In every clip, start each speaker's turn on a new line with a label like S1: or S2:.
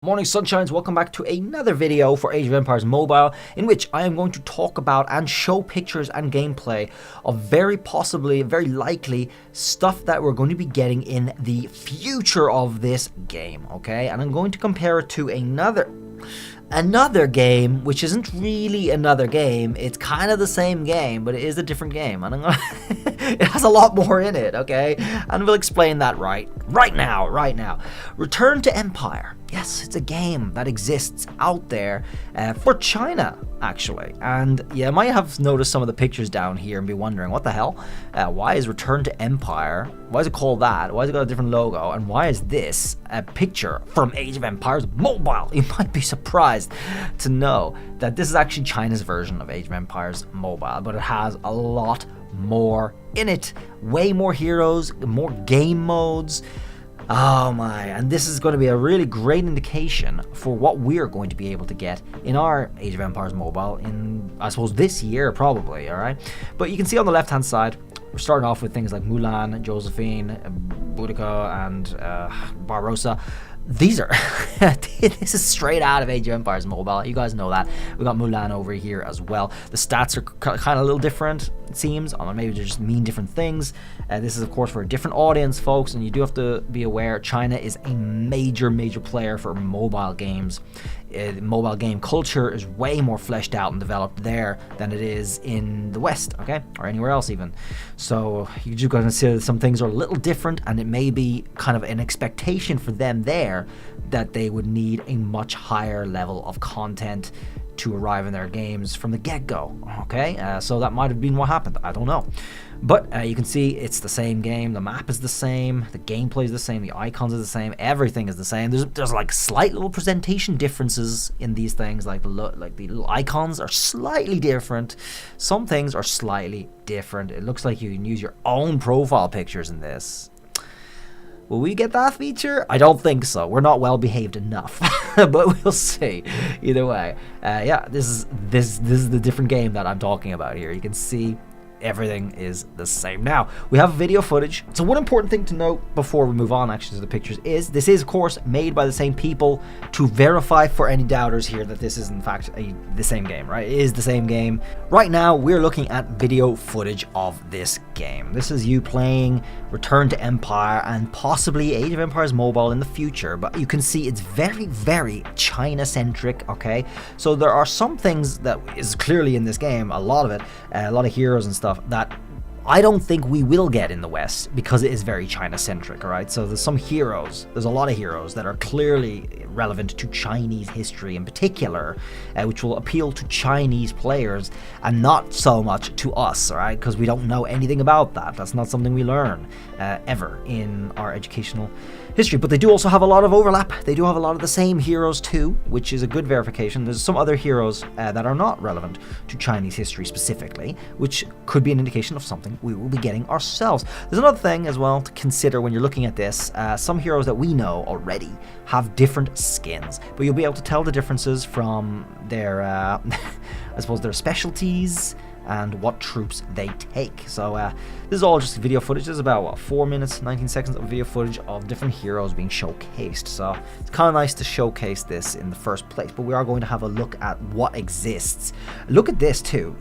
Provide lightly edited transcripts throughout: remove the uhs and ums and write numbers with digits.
S1: Morning sunshines, welcome back to another video for Age of Empires Mobile, in which I am going to talk about and show pictures and gameplay of very likely stuff that we're going to be getting in the future of this game, okay? And I'm going to compare it to another game, which isn't really another game. It's kind of the same game, but it is a different game, and it has a lot more in it, okay? And we'll explain that right now. Return to Empire. Yes, it's a game that exists out there for China, actually. And yeah, you might have noticed some of the pictures down here and be wondering, what the hell? Why is Return to Empire? Why is it called that? Why has it got a different logo? And why is this a picture from Age of Empires Mobile? You might be surprised to know that this is actually China's version of Age of Empires Mobile, but it has a lot more in it. Way more heroes, more game modes. Oh my, and this is going to be a really great indication for what we're going to be able to get in our Age of Empires Mobile in, I suppose, this year probably, alright? But you can see on the left hand side, we're starting off with things like Mulan, Josephine, Boudica, and Barbarossa. These are, this is straight out of Age of Empires Mobile, you guys know that. We got Mulan over here as well. The stats are kind of a little different, it seems, or maybe they just mean different things. This is of course for a different audience, folks, and you do have to be aware China is a major player for mobile games. Mobile game culture is way more fleshed out and developed there than it is in the West, okay, or anywhere else even. So you just got to consider some things are a little different, and it may be kind of an expectation for them there that they would need a much higher level of content to arrive in their games from the get-go, okay? So that might have been what happened, I don't know. But you can see it's the same game, the map is the same, the gameplay is the same, the icons are the same, everything is the same. There's like slight little presentation differences in these things, like the little icons are slightly different. Some things are slightly different. It looks like you can use your own profile pictures in this. Will we get that feature? I don't think so. We're not well behaved enough, but we'll see. Either way, yeah, this is the different game that I'm talking about here. You can see everything is the same. Now, we have video footage. So one important thing to note before we move on actually to the pictures is this is of course made by the same people, to verify for any doubters here that this is in fact the same game, right? It is the same game. Right now we're looking at video footage of this game. This is you playing Return to Empire and possibly Age of Empires Mobile in the future, but you can see it's very China centric, okay? So there are some things that is clearly in this game, a lot of it, a lot of heroes and stuff that I don't think we will get in the West because it is very China-centric, alright? So there's some heroes, there's a lot of heroes that are clearly relevant to Chinese history in particular, which will appeal to Chinese players and not so much to us, alright? Because we don't know anything about that. That's not something we learn ever in our educational history. But they do also have a lot of overlap. They do have a lot of the same heroes too, which is a good verification. There's some other heroes that are not relevant to Chinese history specifically, which could be an indication of something we will be getting ourselves. There's another thing as well to consider when you're looking at this. Some heroes that we know already have different skins, but you'll be able to tell the differences from their, I suppose, their specialties and what troops they take. So this is all just video footage. There's about, what, 4 minutes, 19 seconds of video footage of different heroes being showcased. So it's kind of nice to showcase this in the first place, but we are going to have a look at what exists. Look at this too.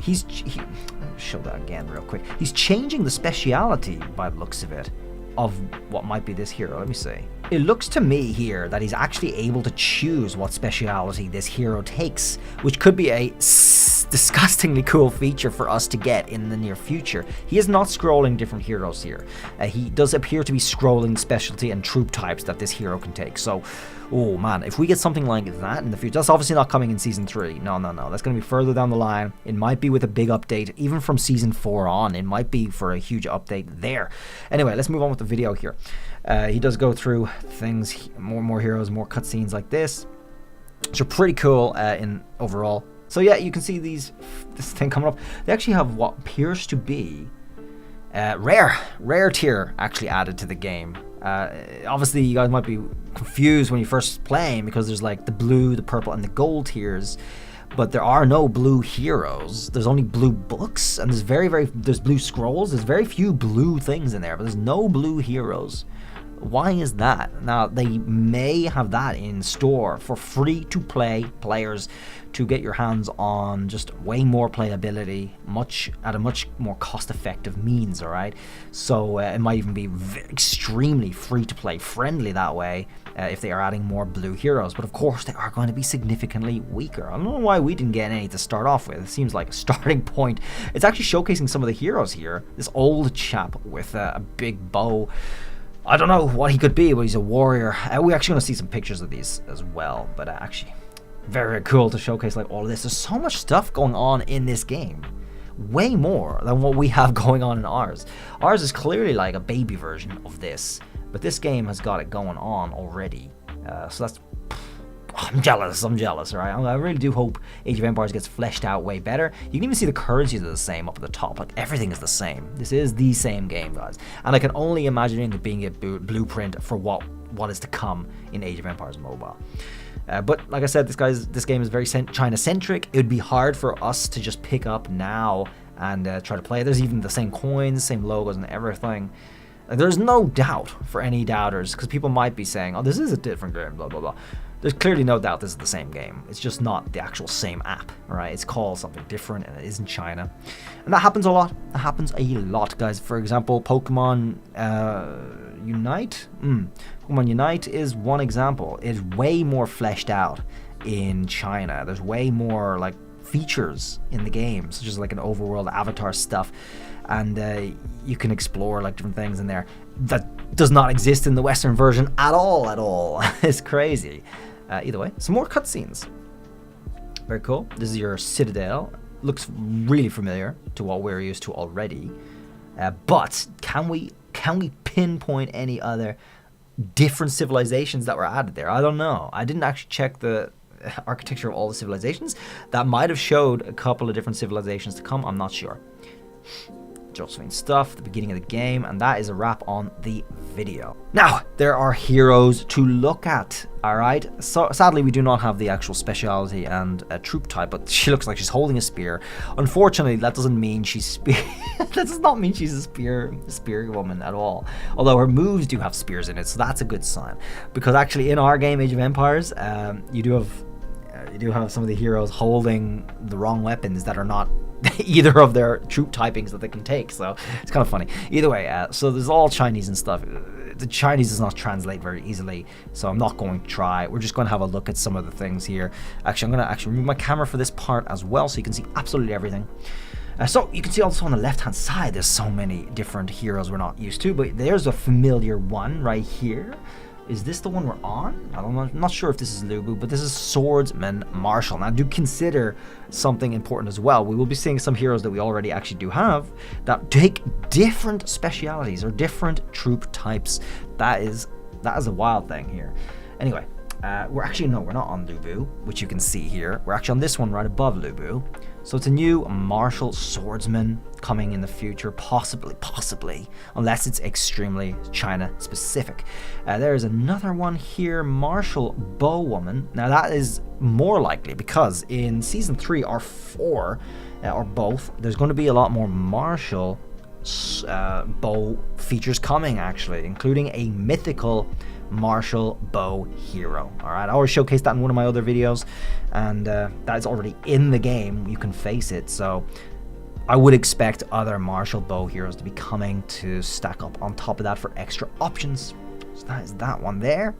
S1: Show that again real quick. He's changing the speciality by the looks of it of what might be this hero. Let me see. It looks to me here that he's actually able to choose what speciality this hero takes, which could be a disgustingly cool feature for us to get in the near future. He is not scrolling different heroes here. He does appear to be scrolling specialty and troop types that this hero can take. So, oh man, if we get something like that in the future, that's obviously not coming in Season 3. No. That's going to be further down the line. It might be with a big update, even from Season 4 on. It might be for a huge update there. Anyway, let's move on with the video here. He does go through things, more heroes, more cutscenes like this, which are pretty cool in overall. So yeah, you can see this thing coming up. They actually have what appears to be rare tier actually added to the game. Obviously you guys might be confused when you first playing because there's like the blue, the purple, and the gold tiers, but there are no blue heroes. There's only blue books, and there's blue scrolls. There's very few blue things in there, but there's no blue heroes. Why is that? Now, they may have that in store for free-to-play players to get your hands on just way more playability, at a much more cost-effective means, all right? So it might even be extremely free-to-play friendly that way if they are adding more blue heroes. But of course, they are going to be significantly weaker. I don't know why we didn't get any to start off with. It seems like a starting point. It's actually showcasing some of the heroes here. This old chap with a big bow. I don't know what he could be, but he's a warrior. We're actually going to see some pictures of these as well. But actually, very, very cool to showcase like all of this. There's so much stuff going on in this game. Way more than what we have going on in ours. Ours is clearly like a baby version of this. But this game has got it going on already. So that's... I'm jealous, right? I really do hope Age of Empires gets fleshed out way better. You can even see the currencies are the same up at the top. Like, everything is the same. This is the same game, guys. And I can only imagine it being a blueprint for what is to come in Age of Empires Mobile. But like I said, this game is very China-centric. It would be hard for us to just pick up now and try to play. There's even the same coins, same logos and everything. There's no doubt for any doubters, because people might be saying, oh, this is a different game, blah, blah, blah. There's clearly no doubt this is the same game. It's just not the actual same app, right? It's called something different, and it is in China. And that happens a lot. That happens a lot, guys. For example, Pokemon Unite? Pokemon Unite is one example. It's way more fleshed out in China. There's way more, like, features in the game, such as, like, an overworld avatar stuff. And you can explore like different things in there that does not exist in the Western version at all. It's crazy. Either way, some more cutscenes. Very cool. This is your Citadel. Looks really familiar to what we're used to already. But can we pinpoint any other different civilizations that were added there? I don't know. I didn't actually check the architecture of all the civilizations. That might have showed a couple of different civilizations to come. I'm not sure. Josephine stuff, the beginning of the game, and that is a wrap on the video. Now, there are heroes to look at, alright? So, sadly, we do not have the actual speciality and troop type, but she looks like she's holding a spear. Unfortunately, that doesn't mean she's that does not mean she's a spear woman at all. Although her moves do have spears in it, so that's a good sign. Because actually, in our game, Age of Empires, you do have some of the heroes holding the wrong weapons that are not either of their troop typings that they can take, so it's kind of funny. Either way, so there's all Chinese and stuff. The Chinese does not translate very easily, so I'm not going to try. We're just going to have a look at some of the things here. Actually, I'm going to remove my camera for this part as well, so you can see absolutely everything. So you can see also on the left-hand side, there's so many different heroes we're not used to, but there's a familiar one right here. Is this the one we're on? I'm not sure if this is Lubu, but this is Swordsman Marshal. Now, do consider something important as well. We will be seeing some heroes that we already actually do have that take different specialities or different troop types. That is a wild thing here. Anyway, we're not on Lubu, which you can see here. We're actually on this one right above Lubu. So it's a new martial swordsman coming in the future, possibly, unless it's extremely China specific. There's another one here, martial bowwoman. Now that is more likely because in season 3 or 4, or both, there's going to be a lot more martial bow features coming, actually, including a mythical martial bow hero. Alright, I always showcased that in one of my other videos, and that's already in the game. You can face it, so I would expect other martial bow heroes to be coming to stack up on top of that for extra options. So that is that one there.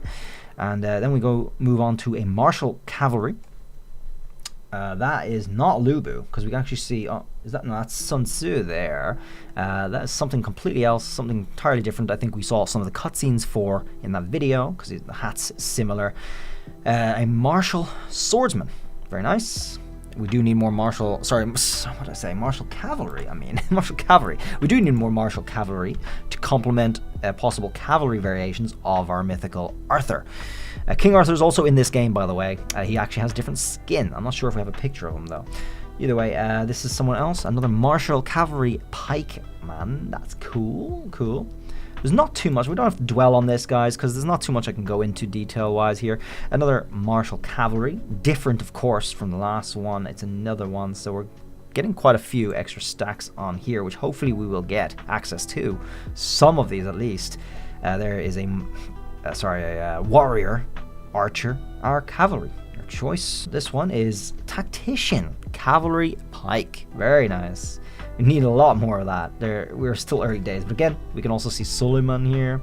S1: And then we move on to a martial cavalry. That is not Lubu, because we can actually see, that's Sun Tzu there. That is something completely else, something entirely different. I think we saw some of the cutscenes for in that video, because the hat's similar. A martial swordsman, very nice. We do need more martial cavalry. Martial cavalry. We do need more martial cavalry to complement possible cavalry variations of our mythical Arthur. King Arthur is also in this game, by the way. He actually has different skin. I'm not sure if we have a picture of him, though. Either way, this is someone else. Another martial cavalry pike man. That's cool. There's not too much. We don't have to dwell on this, guys, because there's not too much I can go into detail-wise here. Another martial cavalry. Different, of course, from the last one. It's another one, so we're getting quite a few extra stacks on here, which hopefully we will get access to. Some of these, at least. There is a warrior, archer, or cavalry. Your choice. This one is tactician, cavalry, pike. Very nice. We need a lot more of that. We're still early days, but again, we can also see Suleiman here.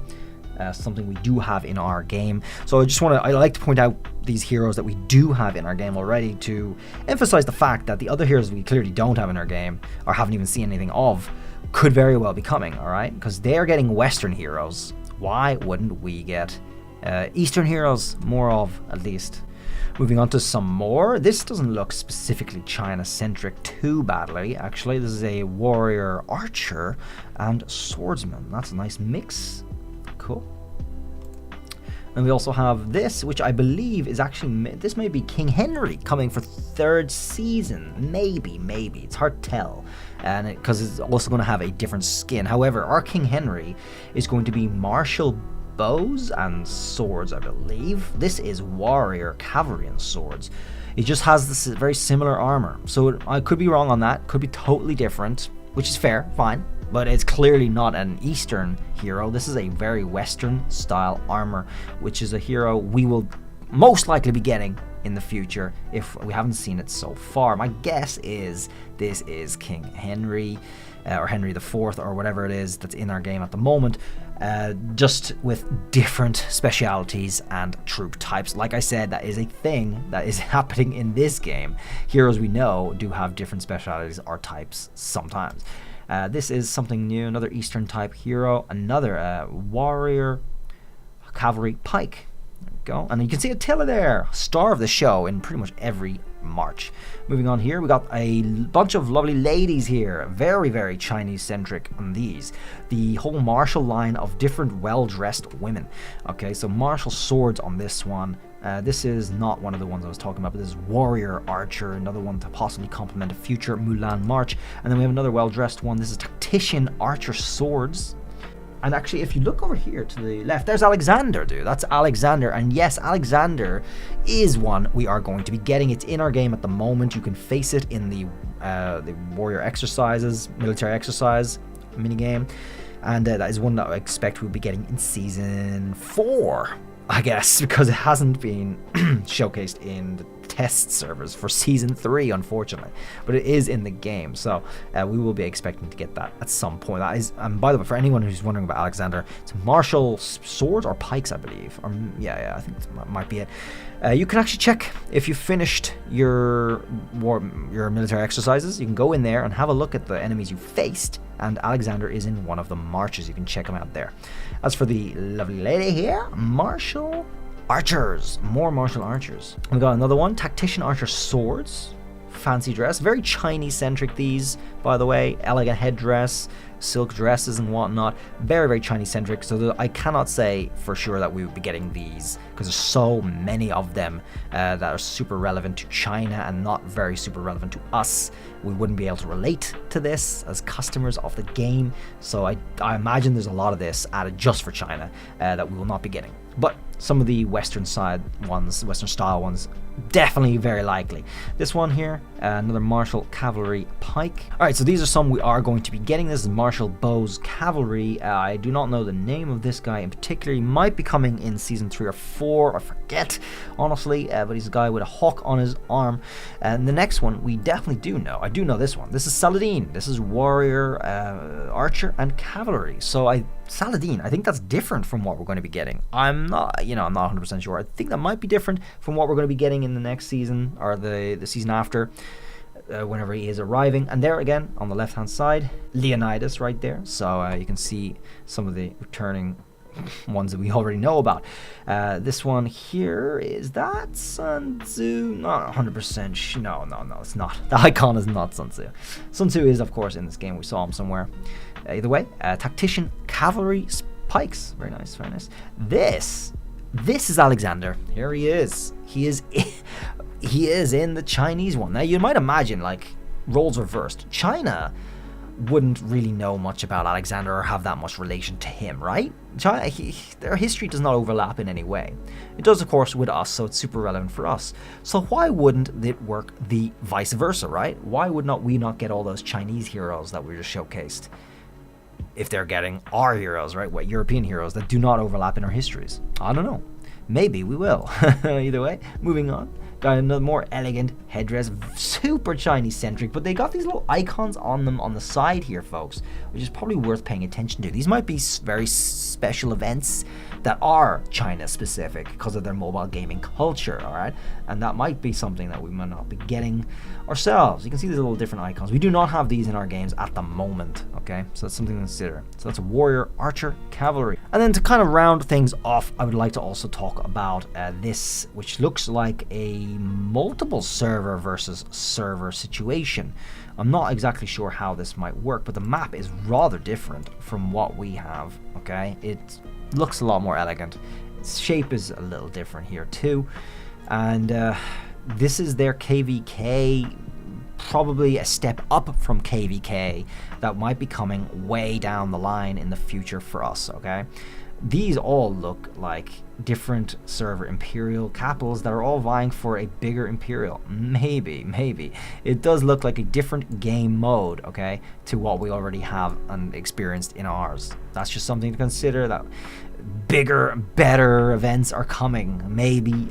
S1: Something we do have in our game. So I like to point out these heroes that we do have in our game already to emphasize the fact that the other heroes we clearly don't have in our game or haven't even seen anything of could very well be coming, all right? Because they are getting Western heroes. Why wouldn't we get Eastern heroes? More of, at least. Moving on to some more. This doesn't look specifically China-centric too badly, actually. This is a warrior archer and swordsman. That's a nice mix. Cool. And we also have this, which I believe is actually, this may be King Henry coming for 3rd season. Maybe. It's hard to tell. And because it's also going to have a different skin. However, our King Henry is going to be martial bows and swords, I believe. This is warrior cavalry and swords. It just has this very similar armor. So I could be wrong on that. Could be totally different, which is fair, fine. But it's clearly not an Eastern hero. This is a very Western style armor, which is a hero we will most likely be getting in the future if we haven't seen it so far. My guess is this is King Henry or Henry IV or whatever it is that's in our game at the moment, just with different specialities and troop types. Like I said, that is a thing that is happening in this game. Heroes we know do have different specialities or types sometimes. This is something new, another Eastern type hero, another warrior, cavalry, pike. There we go. And you can see Attila there, star of the show in pretty much every March. Moving on here, we got a bunch of lovely ladies here, very, very Chinese-centric on these. The whole martial line of different well-dressed women. Okay, so martial swords on this one. This is not one of the ones I was talking about, but this is Warrior Archer, another one to possibly complement a future Mulan March. And then we have another well-dressed one. This is Tactician Archer Swords. And actually, if you look over here to the left, there's Alexander, dude. That's Alexander. And yes, Alexander is one we are going to be getting. It's in our game at the moment. You can face it in the warrior exercises, military exercise minigame. And that is one that I expect we'll be getting in Season 4. I guess, because it hasn't been showcased in the test servers for Season 3, unfortunately. But it is in the game, so we will be expecting to get that at some point. That is, by the way, for anyone who's wondering about Alexander, it's martial swords or pikes, I believe. Or yeah, I think that might be it. You can actually check if you finished your military exercises. You can go in there and have a look at the enemies you faced, and Alexander is in one of the marches. You can check him out there. As for the lovely lady here, martial archers, more martial archers. We got another one, tactician archer swords, fancy dress, very Chinese-centric these, by the way, elegant headdress, silk dresses and whatnot, very, very Chinese-centric, so I cannot say for sure that we would be getting these, because there's so many of them that are super relevant to China and not very super relevant to us. We wouldn't be able to relate to this as customers of the game, so I imagine there's a lot of this added just for China that we will not be getting. But some of the Western side ones, Western style ones, definitely very likely. This one here, another martial cavalry pike. Alright, so these are some we are going to be getting. This is martial bows cavalry. I do not know the name of this guy in particular. He might be coming in Season 3 or 4, I forget, honestly, but he's a guy with a hawk on his arm. And the next one we definitely do know. I do know this one. This is Saladin. This is warrior, archer, and cavalry. So Saladin, I think that's different from what we're going to be getting. I'm not 100% sure. I think that might be different from what we're going to be getting in the next season or the season after, whenever he is arriving. And there again, on the left-hand side, Leonidas right there. So you can see some of the returning ones that we already know about. This one here, is that Sun Tzu? Not 100%. No, it's not. The icon is not Sun Tzu. Sun Tzu is, of course, in this game. We saw him somewhere. Either way, tactician, cavalry, pikes. Very nice, very nice. This is Alexander. Here he is. He is in the Chinese one. Now, you might imagine, like, roles reversed. China wouldn't really know much about Alexander or have that much relation to him, right? China, their history does not overlap in any way. It does, of course, with us, so it's super relevant for us. So why wouldn't it work the vice versa, right? Why would we not get all those Chinese heroes that we just showcased? if they're getting our heroes, right? What European heroes that do not overlap in our histories. I don't know. Maybe we will. Either way, moving on. Got another more elegant headdress, super Chinese centric, but they got these little icons on them on the side here, folks, which is probably worth paying attention to. These might be very special events that are China specific because of their mobile gaming culture, all right? And that might be something that we might not be getting ourselves. You can see these little different icons. We do not have these in our games at the moment, okay? So that's something to consider. So that's a warrior, archer, cavalry. And then to kind of round things off, I would like to also talk about this, which looks like a multiple server versus server situation. I'm not exactly sure how this might work, but the map is rather different from what we have, okay? It looks a lot more elegant. Its shape is a little different here too. And this is their KvK, probably a step up from KvK that might be coming way down the line in the future for us, okay? These all look like different server Imperial capitals that are all vying for a bigger Imperial. Maybe. It does look like a different game mode, okay, to what we already have and experienced in ours. That's just something to consider, that bigger, better events are coming. Maybe.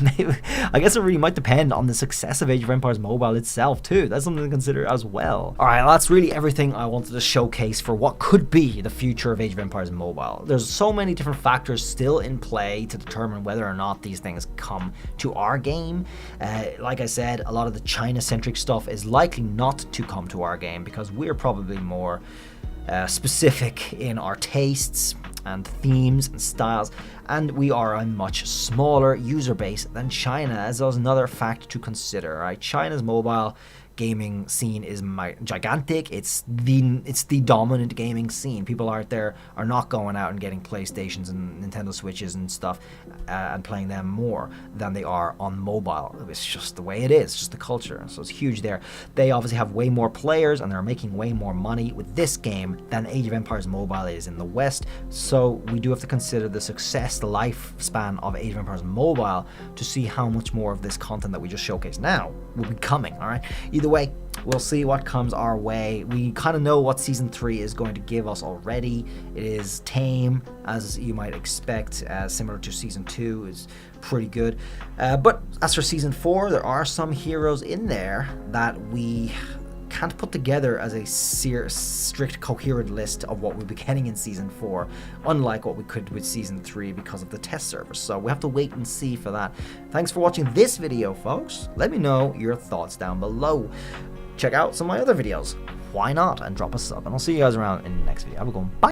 S1: Maybe. I guess it really might depend on the success of Age of Empires Mobile itself too. That's something to consider as well. Alright, well, that's really everything I wanted to showcase for what could be the future of Age of Empires Mobile. There's so many different factors still in play to determine whether or not these things come to our game. Like I said, a lot of the China-centric stuff is likely not to come to our game because we're probably more specific in our tastes and themes and styles, and we are a much smaller user base than China, as there's another fact to consider, right? China's mobile gaming scene is gigantic. It's the dominant gaming scene. People out there are not going out and getting PlayStations and Nintendo Switches and stuff and playing them more than they are on mobile. It's just the way it is, just the culture. So it's huge there. They obviously have way more players and they're making way more money with this game than Age of Empires Mobile is in the West. So we do have to consider the success, the lifespan of Age of Empires Mobile to see how much more of this content that we just showcased now will be coming, all right? Either way, we'll see what comes our way. We kind of know what Season 3 is going to give us already. It is tame, as you might expect, similar to Season 2, is pretty good. But as for Season 4, there are some heroes in there that we can't put together as a strict, coherent list of what we'll be getting in Season 4, unlike what we could with Season 3 because of the test servers. So we have to wait and see for that. Thanks for watching this video, folks. Let me know your thoughts down below. Check out some of my other videos. Why not? And drop a sub. And I'll see you guys around in the next video. Have a good one. Bye.